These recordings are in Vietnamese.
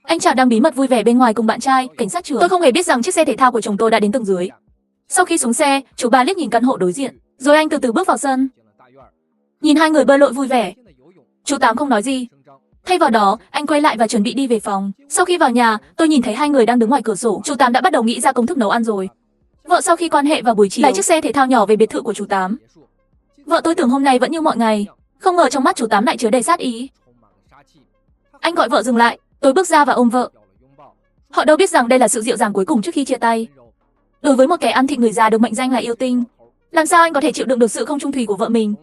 Anh chàng đang bí mật vui vẻ bên ngoài cùng bạn trai, cảnh sát trưởng. Tôi không hề biết rằng chiếc xe thể thao của chồng tôi đã đến tầng dưới. Sau khi xuống xe, chú ba liếc nhìn căn hộ đối diện, rồi anh từ từ bước vào sân. Nhìn hai người bơi lội vui vẻ, chú Tám không nói gì. Thay vào đó, anh quay lại và chuẩn bị đi về phòng. Sau khi vào nhà, tôi nhìn thấy hai người đang đứng ngoài cửa sổ. Chú Tám đã bắt đầu nghĩ ra công thức nấu ăn rồi. Vợ sau khi quan hệ vào buổi chiều lại chiếc xe thể thao nhỏ về biệt thự của chú Tám. Vợ tôi tưởng hôm nay vẫn như mọi ngày, không ngờ trong mắt chú Tám lại chứa đầy sát ý. Anh gọi vợ dừng lại, tôi bước ra và ôm vợ. Họ đâu biết rằng đây là sự dịu dàng cuối cùng trước khi chia tay. Đối với một kẻ ăn thịt người già được mệnh danh là yêu tinh, làm sao anh có thể chịu đựng được sự không trung thủy của vợ mình?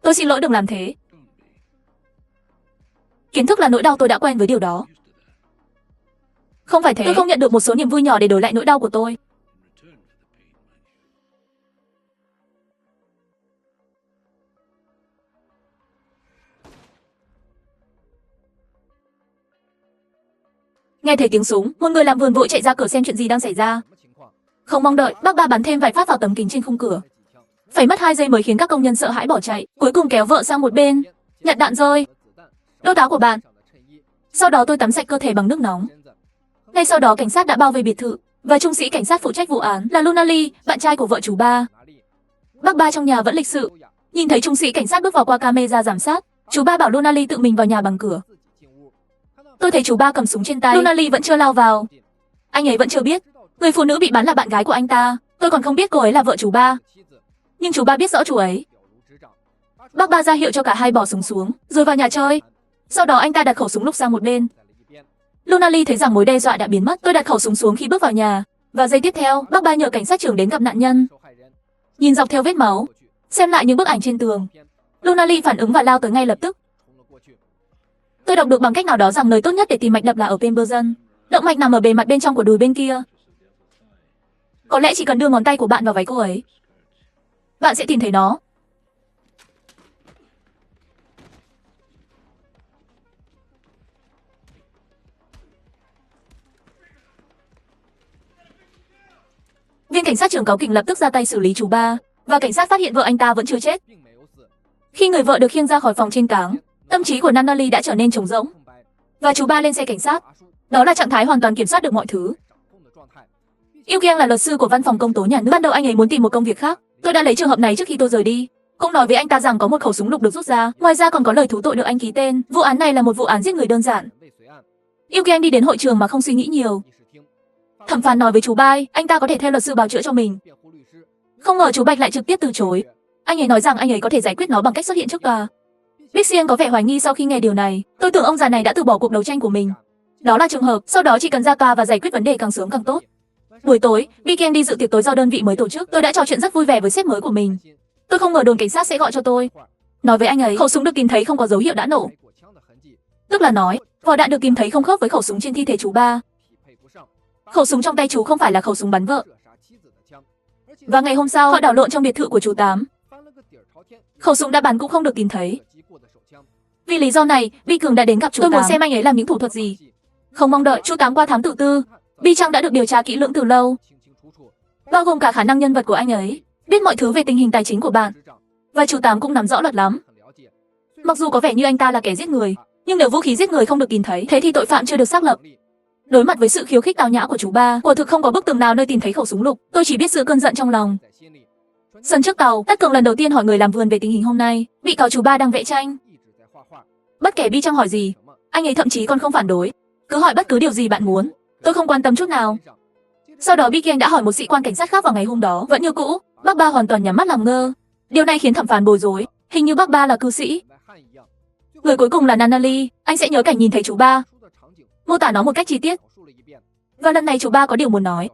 Tôi xin lỗi đừng làm thế. Kiến thức là nỗi đau, tôi đã quen với điều đó. Không phải thế, tôi không nhận được một số niềm vui nhỏ để đổi lại nỗi đau của tôi. Nghe thấy tiếng súng, một người làm vườn vội chạy ra cửa xem chuyện gì đang xảy ra. Không mong đợi, bác ba bắn thêm vài phát vào tấm kính trên khung cửa. Phải mất 2 giây mới khiến các công nhân sợ hãi bỏ chạy, cuối cùng kéo vợ sang một bên. Nhặt đạn rơi. Đốt áo của bạn. Sau đó tôi tắm sạch cơ thể bằng nước nóng. Ngay sau đó cảnh sát đã bao vây biệt thự, và trung sĩ cảnh sát phụ trách vụ án là Lunali, bạn trai của vợ chú ba. Bác ba trong nhà vẫn lịch sự. Nhìn thấy trung sĩ cảnh sát bước vào qua camera giám sát, chú ba bảo Lunali tự mình vào nhà bằng cửa. Tôi thấy chú ba cầm súng trên tay, Lunali vẫn chưa lao vào. Anh ấy vẫn chưa biết, người phụ nữ bị bắn là bạn gái của anh ta. Tôi còn không biết cô ấy là vợ chú ba. Nhưng chú ba biết rõ chú ấy. Bác ba ra hiệu cho cả hai bỏ súng xuống, rồi vào nhà chơi. Sau đó anh ta đặt khẩu súng lục sang một bên. Lunali thấy rằng mối đe dọa đã biến mất. Tôi đặt khẩu súng xuống khi bước vào nhà. Và giây tiếp theo, bác ba nhờ cảnh sát trưởng đến gặp nạn nhân. Nhìn dọc theo vết máu, xem lại những bức ảnh trên tường, Lunali phản ứng và lao tới ngay lập tức. Tôi đọc được bằng cách nào đó rằng nơi tốt nhất để tìm mạch đập là ở Pemberton. Động mạch nằm ở bề mặt bên trong của đùi bên kia. Có lẽ chỉ cần đưa ngón tay của bạn vào váy cô ấy, bạn sẽ tìm thấy nó. Viên cảnh sát trưởng cáu kỉnh lập tức ra tay xử lý chú ba, và cảnh sát phát hiện vợ anh ta vẫn chưa chết. Khi người vợ được khiêng ra khỏi phòng trên cáng, tâm trí của Nannali đã trở nên trống rỗng, và chú ba lên xe cảnh sát. Đó là trạng thái hoàn toàn kiểm soát được mọi thứ. Eugen là luật sư của văn phòng công tố nhà nước. Ban đầu anh ấy muốn tìm một công việc khác. Tôi đã lấy trường hợp này trước khi tôi rời đi. Cũng nói với anh ta rằng có một khẩu súng lục được rút ra. Ngoài ra còn có lời thú tội được anh ký tên. Vụ án này là một vụ án giết người đơn giản. Eugen đi đến hội trường mà không suy nghĩ nhiều. Thẩm phán nói với chú Bai, anh ta có thể thuê luật sư bào chữa cho mình. Không ngờ chú Bạch lại trực tiếp từ chối. Anh ấy nói rằng anh ấy có thể giải quyết nó bằng cách xuất hiện trước tòa. Bixien có vẻ hoài nghi sau khi nghe điều này. Tôi tưởng ông già này đã từ bỏ cuộc đấu tranh của mình. Đó là trường hợp, sau đó chỉ cần ra tòa và giải quyết vấn đề càng sớm càng tốt. Buổi tối, Bixien đi dự tiệc tối do đơn vị mới tổ chức. Tôi đã trò chuyện rất vui vẻ với sếp mới của mình. Tôi không ngờ đồn cảnh sát sẽ gọi cho tôi. Nói với anh ấy, khẩu súng được tìm thấy không có dấu hiệu đã nổ. Tức là nói, vỏ đạn được tìm thấy không khớp với khẩu súng trên thi thể chú ba. Khẩu súng trong tay chú không phải là khẩu súng bắn vợ. Và ngày hôm sau, họ đảo lộn trong biệt thự của chú Tám. Khẩu súng đã bắn cũng không được tìm thấy. Vì lý do này, Bi Cường đã đến gặp chú Tám. Tôi muốn xem anh ấy làm những thủ thuật gì. Không mong đợi, chú Tám qua thám tử tư. Bi Trang đã được điều tra kỹ lưỡng từ lâu, bao gồm cả khả năng nhân vật của anh ấy, biết mọi thứ về tình hình tài chính của bạn. Và chú Tám cũng nắm rõ luật lắm. Mặc dù có vẻ như anh ta là kẻ giết người, nhưng nếu vũ khí giết người không được tìm thấy, thế thì tội phạm chưa được xác lập. Đối mặt với sự khiêu khích tao nhã của chú ba, quả thực không có bức tường nào nơi tìm thấy khẩu súng lục. Tôi chỉ biết giữ cơn giận trong lòng. Sân trước tàu, Tất Cường lần đầu tiên hỏi người làm vườn về tình hình hôm nay. Bị cáo chú ba đang vẽ tranh. Bất kể Bi Trang hỏi gì, anh ấy thậm chí còn không phản đối. Cứ hỏi bất cứ điều gì bạn muốn, tôi không quan tâm chút nào. Sau đó Bi Kieng đã hỏi một sĩ quan cảnh sát khác vào ngày hôm đó, vẫn như cũ. Bác ba hoàn toàn nhắm mắt làm ngơ. Điều này khiến thẩm phán bối rối. Hình như bác ba là cư sĩ. Người cuối cùng là Nannali. Anh sẽ nhớ cảnh nhìn thấy chú ba, mô tả nó một cách chi tiết. Và lần này chú ba có điều muốn nói.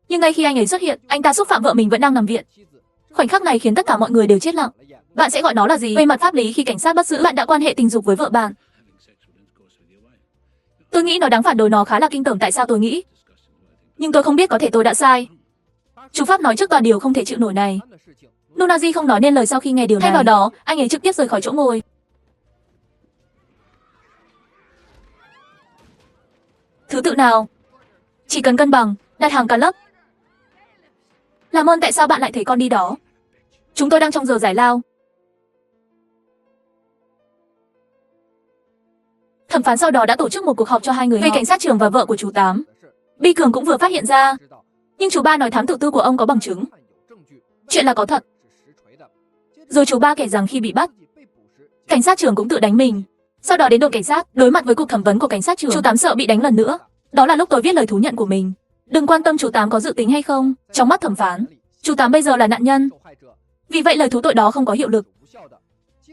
Nhưng ngay khi anh ấy xuất hiện, anh ta xúc phạm vợ mình vẫn đang nằm viện. Khoảnh khắc này khiến tất cả mọi người đều chết lặng. Bạn sẽ gọi nó là gì? Về mặt pháp lý, khi cảnh sát bắt giữ bạn đã quan hệ tình dục với vợ bạn, tôi nghĩ nó đáng phản đối, nó khá là kinh tởm. Tại sao tôi nghĩ? Nhưng tôi không biết, có thể tôi đã sai. Chú Pháp nói trước tòa điều không thể chịu nổi này. Nunazi không nói nên lời sau khi nghe điều này. Thay vào đó, anh ấy trực tiếp rời khỏi chỗ ngồi. Thứ tự nào? Chỉ cần cân bằng, đặt hàng cả lớp. Làm ơn tại sao bạn lại thấy con đi đó? Chúng tôi đang trong giờ giải lao. Thẩm phán sau đó đã tổ chức một cuộc họp cho hai người về cảnh sát trưởng và vợ của chú Tám. Bi Cường cũng vừa phát hiện ra, nhưng chú ba nói thám tử tư của ông có bằng chứng. Chuyện là có thật. Rồi chú ba kể rằng khi bị bắt, cảnh sát trưởng cũng tự đánh mình. Sau đó đến đồn cảnh sát, đối mặt với cuộc thẩm vấn của cảnh sát trưởng, chú Tám sợ bị đánh lần nữa. Đó là lúc tôi viết lời thú nhận của mình. Đừng quan tâm chú Tám có dự tính hay không, trong mắt thẩm phán, chú Tám bây giờ là nạn nhân. Vì vậy lời thú tội đó không có hiệu lực.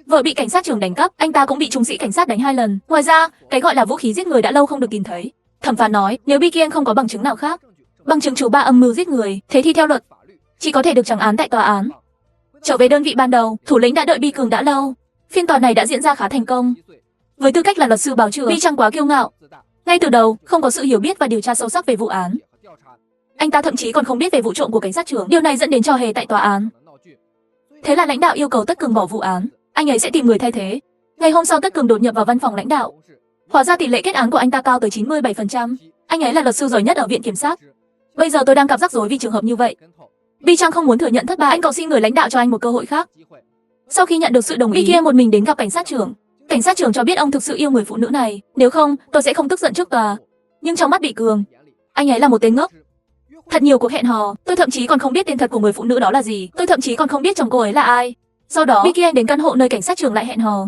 Vợ bị cảnh sát trưởng đánh cắp, anh ta cũng bị trung sĩ cảnh sát đánh 2 lần. Ngoài ra, cái gọi là vũ khí giết người đã lâu không được tìm thấy. Thẩm phán nói, nếu Bi Kiên không có bằng chứng nào khác, bằng chứng chú ba âm mưu giết người, thế thì theo luật, chỉ có thể được trắng án tại tòa án. Trở về đơn vị ban đầu, thủ lĩnh đã đợi Bi Cường đã lâu. Phiên tòa này đã diễn ra khá thành công. Với tư cách là luật sư bào chữa, Bi Trăng quá kiêu ngạo. Ngay từ đầu, không có sự hiểu biết và điều tra sâu sắc về vụ án. Anh ta thậm chí còn không biết về vụ trộm của cảnh sát trưởng. Điều này dẫn đến trò hề tại tòa án. Thế là lãnh đạo yêu cầu Tất Cường bỏ vụ án. Anh ấy sẽ tìm người thay thế. Ngày hôm sau Tất Cường đột nhập vào văn phòng lãnh đạo. Hóa ra tỷ lệ kết án của anh ta cao tới 97%. Anh ấy là luật sư giỏi nhất ở viện kiểm sát. Bây giờ tôi đang gặp rắc rối vì trường hợp như vậy. Bi Trăng không muốn thừa nhận thất bại. Anh cầu xin người lãnh đạo cho anh một cơ hội khác. Sau khi nhận được sự đồng ý, Bi Kiên một mình đến gặp cảnh sát trưởng. Cảnh sát trưởng cho biết ông thực sự yêu người phụ nữ này. Nếu không, tôi sẽ không tức giận trước tòa. Nhưng trong mắt Bi Cường, anh ấy là một tên ngốc. Thật nhiều cuộc hẹn hò, tôi thậm chí còn không biết tên thật của người phụ nữ đó là gì. Tôi thậm chí còn không biết chồng cô ấy là ai. Sau đó, Bi Kiên đến căn hộ nơi cảnh sát trưởng lại hẹn hò.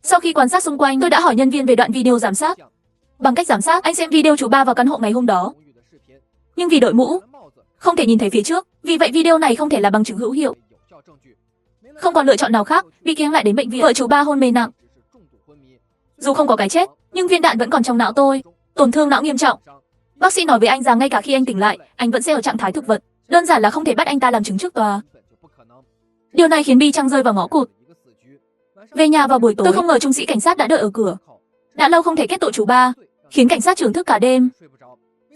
Sau khi quan sát xung quanh, tôi đã hỏi nhân viên về đoạn video giám sát. Bằng cách giám sát, anh xem video chú ba vào căn hộ ngày hôm đó. Nhưng vì đội mũ, không thể nhìn thấy phía trước, vì vậy video này không thể là bằng chứng hữu hiệu. Không còn lựa chọn nào khác, Bi Kiên lại đến bệnh viện. Vợ chú ba hôn mê nặng. Dù không có cái chết, nhưng viên đạn vẫn còn trong não tôi, tổn thương não nghiêm trọng. Bác sĩ nói với anh rằng ngay cả khi anh tỉnh lại, anh vẫn sẽ ở trạng thái thực vật. Đơn giản là không thể bắt anh ta làm chứng trước tòa. Điều này khiến Bi Trăng rơi vào ngõ cụt. Về nhà vào buổi tối, tôi không ngờ trung sĩ cảnh sát đã đợi ở cửa. Đã lâu không thể kết tội chú ba, khiến cảnh sát trưởng thức cả đêm.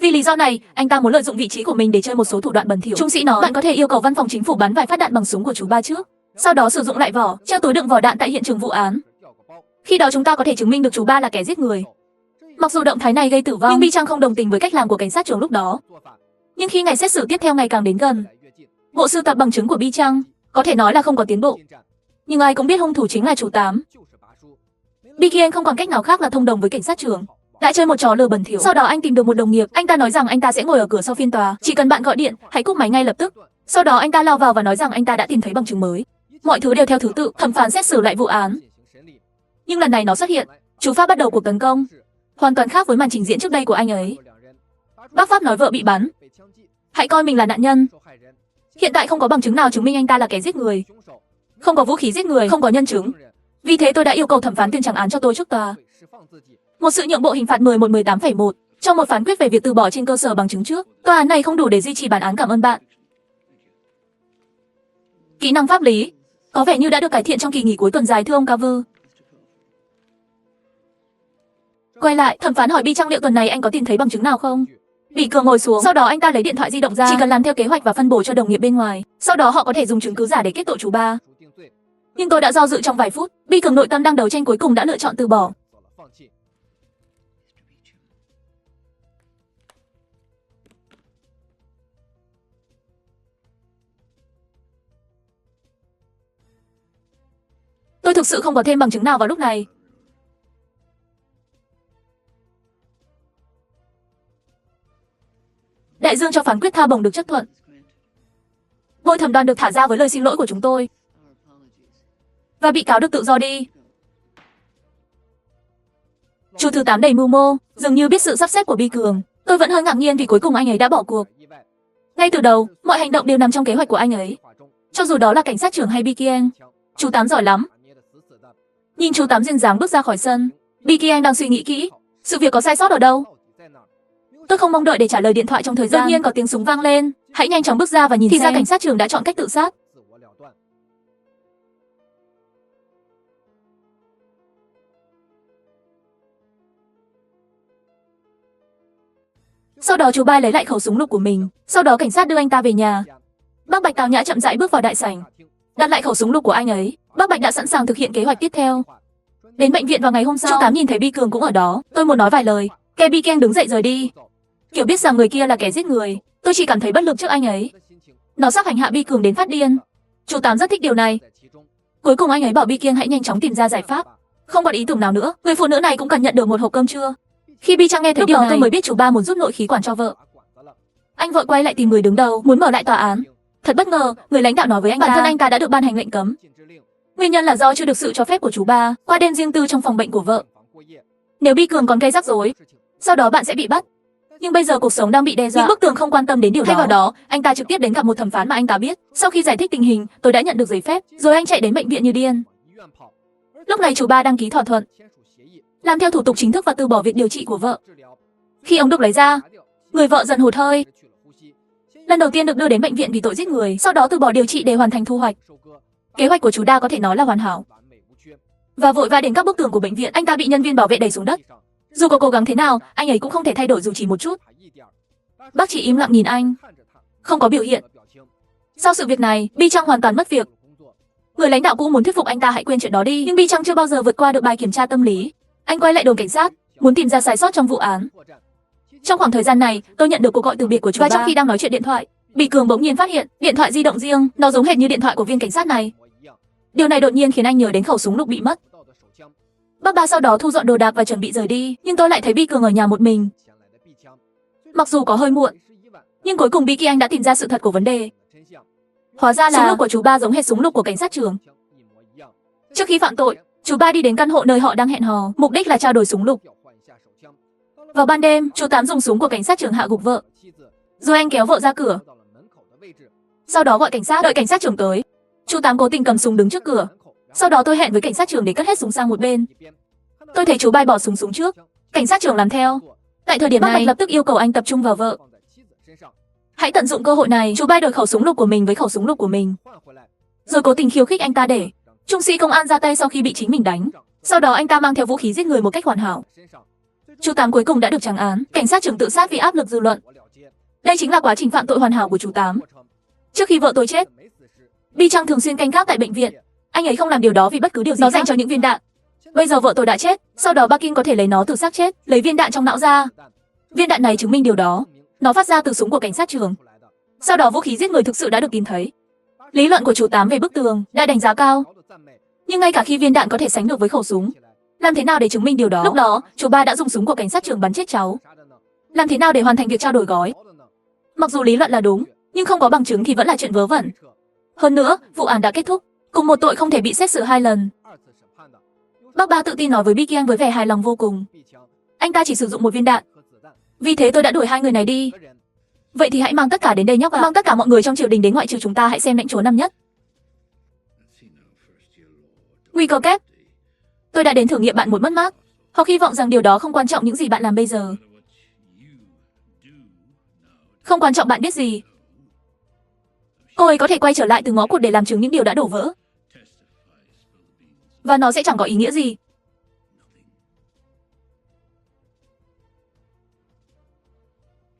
Vì lý do này, anh ta muốn lợi dụng vị trí của mình để chơi một số thủ đoạn bẩn thỉu. Trung sĩ nói, bạn có thể yêu cầu văn phòng chính phủ bắn vài phát đạn bằng súng của chú ba trước, sau đó sử dụng lại vỏ, treo túi đựng vỏ đạn tại hiện trường vụ án. Khi đó chúng ta có thể chứng minh được chú ba là kẻ giết người. Mặc dù động thái này gây tử vong, nhưng Bi Trăng không đồng tình với cách làm của cảnh sát trưởng lúc đó. Nhưng khi ngày xét xử tiếp theo ngày càng đến gần, bộ sưu tập bằng chứng của Bi Trăng có thể nói là không có tiến bộ. Nhưng ai cũng biết hung thủ chính là chú Tám. Bi Kiên không còn cách nào khác là thông đồng với cảnh sát trưởng. Đã chơi một trò lừa bẩn thỉu. Sau đó anh tìm được một đồng nghiệp, anh ta nói rằng anh ta sẽ ngồi ở cửa sau phiên tòa, chỉ cần bạn gọi điện, hãy cúp máy ngay lập tức. Sau đó anh ta lao vào và nói rằng anh ta đã tìm thấy bằng chứng mới. Mọi thứ đều theo thứ tự, thẩm phán xét xử lại vụ án. Nhưng lần này nó xuất hiện, chú Pháp bắt đầu cuộc tấn công, hoàn toàn khác với màn trình diễn trước đây của anh ấy. Bác Pháp nói vợ bị bắn, hãy coi mình là nạn nhân. Hiện tại không có bằng chứng nào chứng minh anh ta là kẻ giết người. Không có vũ khí giết người, không có nhân chứng. Vì thế tôi đã yêu cầu thẩm phán tuyên trắng án cho tôi trước tòa. Một sự nhượng bộ hình phạt 11-18,1 trong một phán quyết về việc từ bỏ trên cơ sở bằng chứng trước. Tòa án này không đủ để duy trì bản án, cảm ơn bạn. Kỹ năng pháp lý có vẻ như đã được cải thiện trong kỳ nghỉ cuối tuần dài, thưa ông Carver. Quay lại, thẩm phán hỏi Bi Trăng liệu tuần này anh có tìm thấy bằng chứng nào không? Bi Cường ngồi xuống, sau đó anh ta lấy điện thoại di động ra, chỉ cần làm theo kế hoạch và phân bổ cho đồng nghiệp bên ngoài. Sau đó họ có thể dùng chứng cứ giả để kết tội chú ba. Nhưng tôi đã do dự trong vài phút, Bi Cường nội tâm đang đấu tranh cuối cùng đã lựa chọn từ bỏ. Tôi thực sự không có thêm bằng chứng nào vào lúc này. Đại dương cho phán quyết tha bổng được chấp thuận. Bồi thẩm đoàn được thả ra với lời xin lỗi của chúng tôi. Và bị cáo được tự do đi. Chú thứ 8 đầy mưu mô, dường như biết sự sắp xếp của Bi Cường. Tôi vẫn hơi ngạc nhiên vì cuối cùng anh ấy đã bỏ cuộc. Ngay từ đầu, mọi hành động đều nằm trong kế hoạch của anh ấy. Cho dù đó là cảnh sát trưởng hay Bi Kiên. Chú Tám giỏi lắm. Nhìn chú Tám duyên dáng bước ra khỏi sân, Bi Kiên đang suy nghĩ kỹ, sự việc có sai sót ở đâu. Tôi không mong đợi để trả lời điện thoại trong thời gian. Đột nhiên có tiếng súng vang lên, hãy nhanh chóng bước ra và nhìn thì xem. Thì ra cảnh sát trưởng đã chọn cách tự sát. Sau đó chú ba lấy lại khẩu súng lục của mình. Sau đó cảnh sát đưa anh ta về nhà. Bác Bạch tao nhã chậm rãi bước vào đại sảnh, đặt lại khẩu súng lục của anh ấy. Bác Bạch đã sẵn sàng thực hiện kế hoạch tiếp theo. Đến bệnh viện vào ngày hôm sau, chú Tám nhìn thấy Bi Cường cũng ở đó. Tôi muốn nói vài lời. Kẻ Bi Kiên đứng dậy rời đi. Kiểu biết rằng người kia là kẻ giết người, tôi chỉ cảm thấy bất lực trước anh ấy. Nó sắp hành hạ Bi Cường đến phát điên. Chú Tám rất thích điều này. Cuối cùng anh ấy bảo Bi Kiên hãy nhanh chóng tìm ra giải pháp. Không còn ý tưởng nào nữa, người phụ nữ này cũng cần nhận được một hộp cơm trưa. Khi Bi Trang nghe thấy điều này, tôi mới biết chú Ba muốn rút nội khí quản cho vợ. Anh vội quay lại tìm người đứng đầu, muốn mở lại tòa án. Thật bất ngờ, người lãnh đạo nói với anh bản thân anh ta đã được ban hành lệnh cấm. Nguyên nhân là do chưa được sự cho phép của chú Ba qua đêm riêng tư trong phòng bệnh của vợ. Nếu Bi Cường còn gây rắc rối, sau đó bạn sẽ bị bắt. Nhưng bây giờ cuộc sống đang bị đe dọa. Nhưng bức tường không quan tâm đến điều đó. Thay vào đó, anh ta trực tiếp đến gặp một thẩm phán mà anh ta biết. Sau khi giải thích tình hình, tôi đã nhận được giấy phép, rồi anh chạy đến bệnh viện như điên. Lúc này chú Ba đăng ký thỏa thuận, làm theo thủ tục chính thức và từ bỏ việc điều trị của vợ. Khi ông được lấy ra, người vợ giận hụt hơi. Lần đầu tiên được đưa đến bệnh viện vì tội giết người, sau đó từ bỏ điều trị để hoàn thành thu hoạch. Kế hoạch của chú Đa có thể nói là hoàn hảo. Và vội vã đến các bức tường của bệnh viện, anh ta bị nhân viên bảo vệ đẩy xuống đất. Dù có cố gắng thế nào, anh ấy cũng không thể thay đổi dù chỉ một chút. Bác chỉ im lặng nhìn anh, không có biểu hiện. Sau sự việc này, Bi Trang hoàn toàn mất việc. Người lãnh đạo cũ muốn thuyết phục anh ta hãy quên chuyện đó đi, nhưng Bi Trang chưa bao giờ vượt qua được bài kiểm tra tâm lý. Anh quay lại đồn cảnh sát, muốn tìm ra sai sót trong vụ án. Trong khoảng thời gian này, tôi nhận được cuộc gọi từ biệt của chú Ba. Và trong khi đang nói chuyện điện thoại, Bi Cường bỗng nhiên phát hiện điện thoại di động riêng, nó giống hệt như điện thoại của viên cảnh sát này. Điều này đột nhiên khiến anh nhớ đến khẩu súng lục bị mất. Bác Ba sau đó thu dọn đồ đạc và chuẩn bị rời đi, nhưng tôi lại thấy Bi Cường ở nhà một mình. Mặc dù có hơi muộn, nhưng cuối cùng Bi Ki Anh đã tìm ra sự thật của vấn đề. Hóa ra là súng lục của chú Ba giống hệt súng lục của cảnh sát trưởng. Trước khi phạm tội, chú Ba đi đến căn hộ nơi họ đang hẹn hò, mục đích là trao đổi súng lục. Vào ban đêm, chú Tám dùng súng của cảnh sát trưởng hạ gục vợ, rồi anh kéo vợ ra cửa. Sau đó gọi cảnh sát, đợi cảnh sát trưởng tới. Chú Tám cố tình cầm súng đứng trước cửa. Sau đó tôi hẹn với cảnh sát trưởng để cất hết súng sang một bên. Tôi thấy chú Ba bỏ súng trước. Cảnh sát trưởng làm theo. Tại thời điểm này, Bạch lập tức yêu cầu anh tập trung vào vợ. Hãy tận dụng cơ hội này, chú Ba đổi khẩu súng lục của mình với khẩu súng lục của mình, rồi cố tình khiêu khích anh ta để trung sĩ công an ra tay sau khi bị chính mình đánh. Sau đó anh ta mang theo vũ khí giết người một cách hoàn hảo. Chú Tám cuối cùng đã được trắng án. Cảnh sát trưởng tự sát vì áp lực dư luận. Đây chính là quá trình phạm tội hoàn hảo của chú Tám. Trước khi vợ tôi chết, Bi Trang thường xuyên canh gác tại bệnh viện. Anh ấy không làm điều đó vì bất cứ điều gì. Nó dành cho những viên đạn. Bây giờ vợ tôi đã chết, sau đó Ba Kim có thể lấy nó từ xác chết, lấy viên đạn trong não ra. Viên đạn này chứng minh điều đó. Nó phát ra từ súng của cảnh sát trưởng. Sau đó vũ khí giết người thực sự đã được tìm thấy. Lý luận của chú Tám về bức tường đã đánh giá cao. Nhưng ngay cả khi viên đạn có thể sánh được với khẩu súng, làm thế nào để chứng minh điều đó? Lúc đó, chú Ba đã dùng súng của cảnh sát trưởng bắn chết cháu. Làm thế nào để hoàn thành việc trao đổi gói? Mặc dù lý luận là đúng, nhưng không có bằng chứng thì vẫn là chuyện vớ vẩn. Hơn nữa, vụ án đã kết thúc, cùng một tội không thể bị xét xử 2 lần. Bác Ba tự tin nói với Bi Kiang với vẻ hài lòng vô cùng. Anh ta chỉ sử dụng 1 viên đạn. Vì thế tôi đã đuổi 2 người này đi. Vậy thì hãy mang tất cả đến đây nhóc ạ. Mang tất cả mọi người trong triều đình đến ngoại trừ chúng ta, hãy xem lãnh chúa năm nhất. Nguy cơ kép. Tôi đã đến thử nghiệm bạn một mất mát. Hoặc hy vọng rằng điều đó không quan trọng những gì bạn làm bây giờ. Không quan trọng bạn biết gì. Cô ấy có thể quay trở lại từ ngõ cụt để làm chứng những điều đã đổ vỡ. Và nó sẽ chẳng có ý nghĩa gì.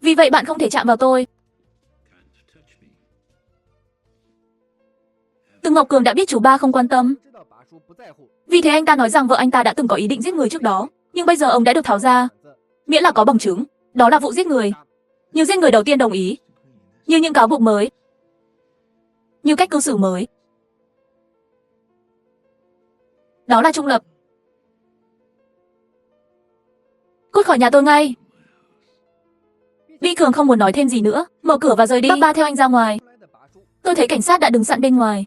Vì vậy bạn không thể chạm vào tôi. Từ Ngọc Cường đã biết chú Ba không quan tâm. Vì thế anh ta nói rằng vợ anh ta đã từng có ý định giết người trước đó. Nhưng bây giờ ông đã được tháo ra. Miễn là có bằng chứng. Đó là vụ giết người. Như giết người đầu tiên đồng ý. Như những cáo buộc mới. Như cách cư xử mới. Đó là trung lập. Cút khỏi nhà tôi ngay. Bi Cường không muốn nói thêm gì nữa, mở cửa và rời đi. Bác Ba theo anh ra ngoài. Tôi thấy cảnh sát đã đứng sẵn bên ngoài.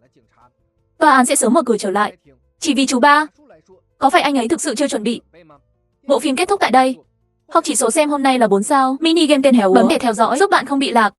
Tòa án sẽ sớm mở cửa trở lại. Chỉ vì chú Ba. Có phải anh ấy thực sự chưa chuẩn bị? Bộ phim kết thúc tại đây. Hoặc chỉ số xem hôm nay là 4 sao. Mini game tên Héo bấm để theo dõi, giúp bạn không bị lạc.